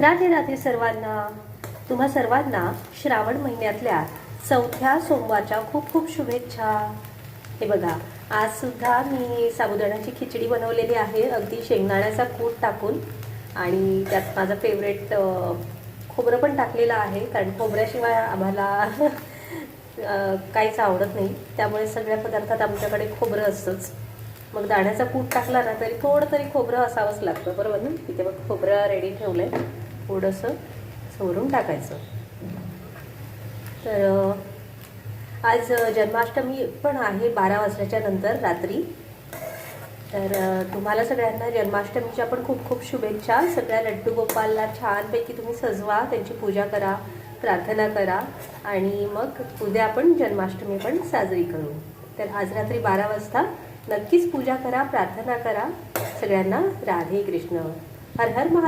राधे राधे सर्वांना. तुम्हा सर्वांना श्रावण महिन्यातल्या चौथ्या सोमवारच्या खूप खूप शुभेच्छा. हे बघा, आज सुद्धा मी साबुदाण्याची खिचडी बनवलेली आहे, अगदी शेंगदाण्याचा कूट टाकून. आणि त्यात माझं फेवरेट खोबरं पण टाकलेलं आहे, कारण खोबऱ्याशिवाय आम्हाला काहीच आवडत नाही. त्यामुळे सगळ्या पदार्थात आमच्याकडे खोबरं असतंच. मग दाण्याचा कूट टाकला ना तरी थोडं तरी खोबरं असावंच लागतं, बरोबर ना. तिथे मग खोबरं रेडी ठेवलं आहे, थोडंसं सोडून टाकायचं. तर आज जन्माष्टमी पण आहे 12 वाजल्याच्या नंतर रात्री. तर तुम्हाला सगळ्यांना जन्माष्टमीच्या पण खूप खूप शुभेच्छा. सगळ्या लड्डू गोपालला छानपैकी तुम्ही सजवा, त्यांची पूजा करा, प्रार्थना करा आणि मग उद्या आपण जन्माष्टमी पण साजरी करू. तर आज रात्री 12 वाजता नक्कीच पूजा करा, प्रार्थना करा. सगळ्यांना राधे कृष्ण. हर हर महादेव.